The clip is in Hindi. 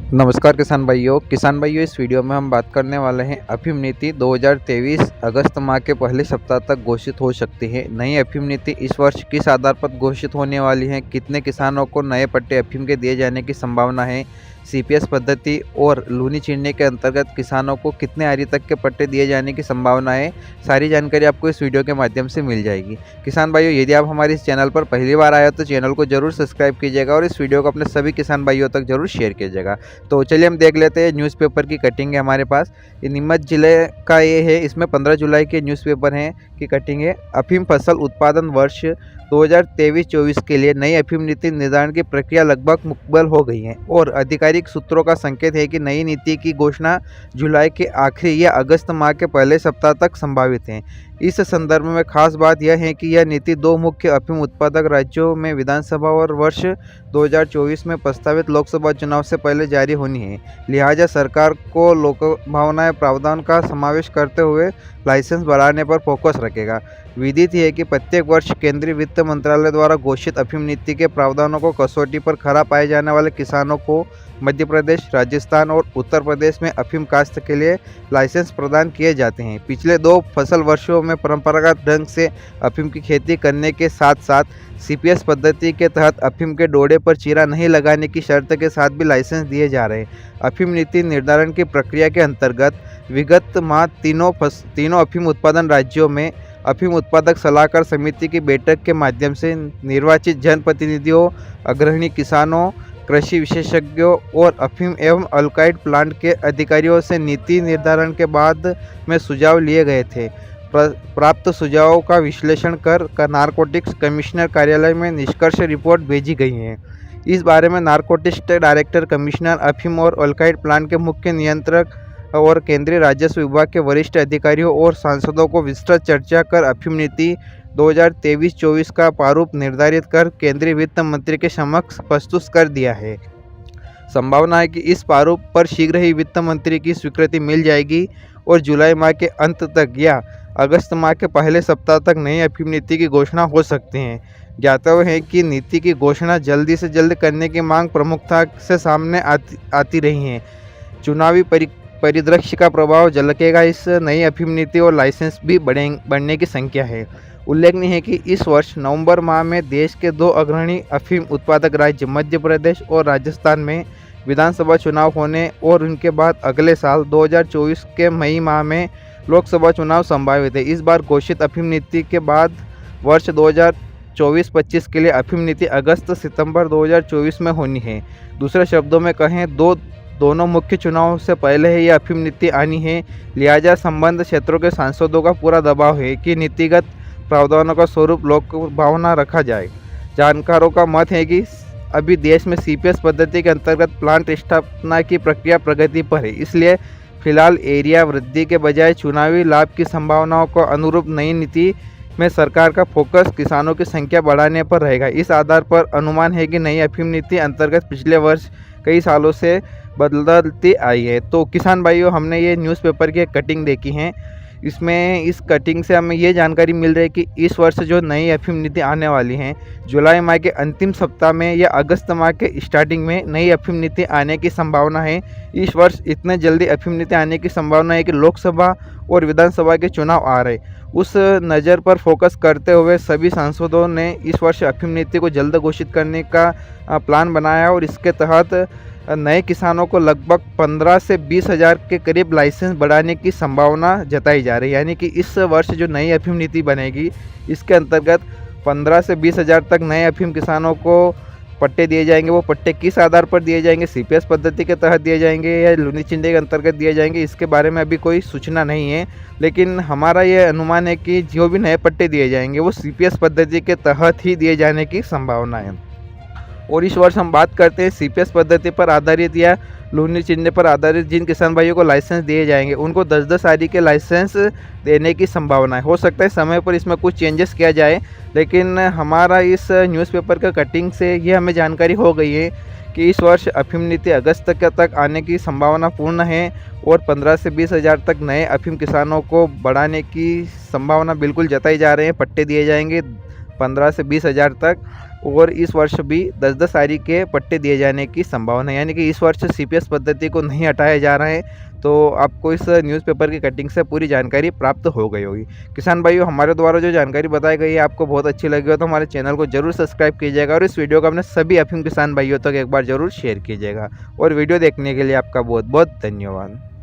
नमस्कार किसान भाइयों इस वीडियो में हम बात करने वाले हैं अफीम नीति 2023 अगस्त माह के पहले सप्ताह तक घोषित हो सकती है। नई अफीम नीति इस वर्ष किस आधार पर घोषित होने वाली है, कितने किसानों को नए पट्टे अफीम के दिए जाने की संभावना है, सीपीएस पद्धति और लूनी चिड़ने के अंतर्गत किसानों को कितने आरी तक के पट्टे दिए जाने की संभावना है, सारी जानकारी आपको इस वीडियो के माध्यम से मिल जाएगी। किसान भाइयों, यदि आप हमारे इस चैनल पर पहली बार आए हो तो चैनल को जरूर सब्सक्राइब कीजिएगा और इस वीडियो को अपने सभी किसान भाइयों तक जरूर शेयर कीजिएगा। तो चलिए हम देख लेते हैं। न्यूज़पेपर की कटिंग है हमारे पास, ये नीमच जिले का ये है। इसमें 15 जुलाई के न्यूज़पेपर हैं की कटिंग है। अफीम फसल उत्पादन वर्ष 2023-24 के लिए नई अफीम नीति निर्धारण की प्रक्रिया लगभग मुकम्मल हो गई है और आधिकारिक सूत्रों का संकेत है कि नई नीति की घोषणा जुलाई के आखिरी या अगस्त माह के पहले सप्ताह तक संभावित है। इस संदर्भ में खास बात यह है कि यह नीति दो मुख्य अफीम उत्पादक राज्यों में विधानसभा और वर्ष 2024 में प्रस्तावित लोकसभा चुनाव से पहले जारी होनी है। लिहाजा सरकार को लोकभावनाएं प्रावधान का समावेश करते हुए लाइसेंस बढ़ाने पर फोकस रखेगा। विदित है कि प्रत्येक वर्ष केंद्रीय वित्त मंत्रालय द्वारा घोषित अफीम नीति के प्रावधानों को कसौटी पर खरा पाए जाने वाले किसानों को मध्य प्रदेश, राजस्थान और उत्तर प्रदेश में अफीम काश्त के लिए लाइसेंस प्रदान किए जाते हैं। पिछले 2 फसल वर्षों में परंपरागत ढंग से अफीम की खेती करने के साथ साथ सीपीएस पद्धति के तहत अफीम के डोडे पर चीरा नहीं लगाने की शर्त के साथ भी लाइसेंस दिए जा रहे हैं। अफीम नीति निर्धारण की प्रक्रिया के अंतर्गत विगत माह तीनों अफीम उत्पादन राज्यों में अफीम उत्पादक सलाहकार समिति की बैठक के माध्यम से निर्वाचित जनप्रतिनिधियों, अग्रणी किसानों, कृषि विशेषज्ञों और अफीम एवं अल्काइड प्लांट के अधिकारियों से नीति निर्धारण के बाद में सुझाव लिए गए थे। प्राप्त सुझावों का विश्लेषण कर नारकोटिक्स कमिश्नर कार्यालय में निष्कर्ष रिपोर्ट भेजी गई है। इस बारे में नारकोटिक्स डायरेक्टर, कमिश्नर अफीम और अल्काइड प्लांट के मुख्य नियंत्रक और केंद्रीय राजस्व विभाग के वरिष्ठ अधिकारियों और सांसदों को विस्तृत चर्चा कर अफीम नीति 2023-24 का प्रारूप निर्धारित कर केंद्रीय वित्त मंत्री के समक्ष प्रस्तुत कर दिया है। संभावना है कि इस प्रारूप पर शीघ्र ही वित्त मंत्री की स्वीकृति मिल जाएगी और जुलाई माह के अंत तक या अगस्त माह के पहले सप्ताह तक नई अफीम नीति की घोषणा हो सकती है। ज्ञातव्य है कि नीति की घोषणा जल्दी से जल्द करने की मांग प्रमुखता से सामने आती रही है। चुनावी परिदृश्य का प्रभाव झलकेगा इस नई अफीम नीति और लाइसेंस भी बढ़ने की संख्या है। उल्लेखनीय है कि इस वर्ष नवंबर माह में देश के 2 अग्रणी अफीम उत्पादक राज्य मध्य प्रदेश और राजस्थान में विधानसभा चुनाव होने और उनके बाद अगले साल 2024 के मई माह में लोकसभा चुनाव संभावित है। इस बार घोषित अफीम नीति के बाद वर्ष 2024-25 के लिए अफीम नीति अगस्त-सितंबर 2024 में होनी है। दूसरे शब्दों में कहें दोनों मुख्य चुनाव से पहले ही यह अफीम नीति आनी है। लिहाजा संबंध क्षेत्रों के सांसदों का पूरा दबाव है कि नीतिगत प्रावधानों का स्वरूप लोक भावना रखा जाए। जानकारों का मत है कि अभी देश में सीपीएस पद्धति के अंतर्गत प्लांट स्थापना की प्रक्रिया प्रगति पर है, इसलिए फिलहाल एरिया वृद्धि के बजाय चुनावी लाभ की संभावनाओं को अनुरूप नई नीति में सरकार का फोकस किसानों की संख्या बढ़ाने पर रहेगा। इस आधार पर अनुमान है कि नई अफीम नीति अंतर्गत पिछले वर्ष कई सालों से बदलती आई है। तो किसान भाइयों, हमने ये न्यूज़पेपर की कटिंग देखी है। इसमें इस कटिंग से हमें ये जानकारी मिल रही है कि इस वर्ष जो नई अफीम नीति आने वाली है, जुलाई माह के अंतिम सप्ताह में या अगस्त माह के स्टार्टिंग में नई अफीम नीति आने की संभावना है। इस वर्ष इतने जल्दी अफीम नीति आने की संभावना है कि लोकसभा और विधानसभा के चुनाव आ रहे। उस नज़र पर फोकस करते हुए सभी सांसदों ने इस वर्ष अफीम नीति को जल्द घोषित करने का प्लान बनाया और इसके तहत नए किसानों को लगभग 15 से 20 हज़ार के करीब लाइसेंस बढ़ाने की संभावना जताई जा रही है। यानी कि इस वर्ष जो नई अफीम नीति बनेगी, इसके अंतर्गत 15 से 20 हज़ार तक नए अफीम किसानों को पट्टे दिए जाएंगे। वो पट्टे किस आधार पर दिए जाएंगे, सीपीएस पद्धति के तहत दिए जाएंगे या लूनी चिंडे के अंतर्गत दिए जाएंगे, इसके बारे में अभी कोई सूचना नहीं है। लेकिन हमारा ये अनुमान है कि जो भी नए पट्टे दिए जाएंगे वो सीपीएस पद्धति के तहत ही दिए जाने की संभावना है। और इस वर्ष हम बात करते हैं सीपीएस पद्धति पर आधारित या लूनी चिन्ह पर आधारित जिन किसान भाइयों को लाइसेंस दिए जाएंगे, उनको 10-10 आरी के लाइसेंस देने की संभावना है। हो सकता है समय पर इसमें कुछ चेंजेस किया जाए, लेकिन हमारा इस न्यूज़पेपर का कटिंग से ये हमें जानकारी हो गई है कि इस वर्ष अफीम नीति अगस्त तक आने की संभावना पूर्ण है और 15 से 20 हज़ार तक नए अफीम किसानों को बढ़ाने की संभावना बिल्कुल जताई जा रही है। पट्टे दिए जाएंगे 15 से 20 हज़ार तक और इस वर्ष भी 10-10 आरी के पट्टे दिए जाने की संभावना है, यानी कि इस वर्ष सीपीएस पद्धति को नहीं हटाया जा रहा है। तो आपको इस न्यूज़पेपर की कटिंग से पूरी जानकारी प्राप्त हो गई होगी। किसान भाइयों, हमारे द्वारा जो जानकारी बताई गई है आपको बहुत अच्छी लगी हो तो हमारे चैनल को जरूर सब्सक्राइब कीजिएगा और इस वीडियो को अपने सभी अफीम किसान भाइयों तक एक बार जरूर शेयर कीजिएगा। और वीडियो देखने के लिए आपका बहुत बहुत धन्यवाद।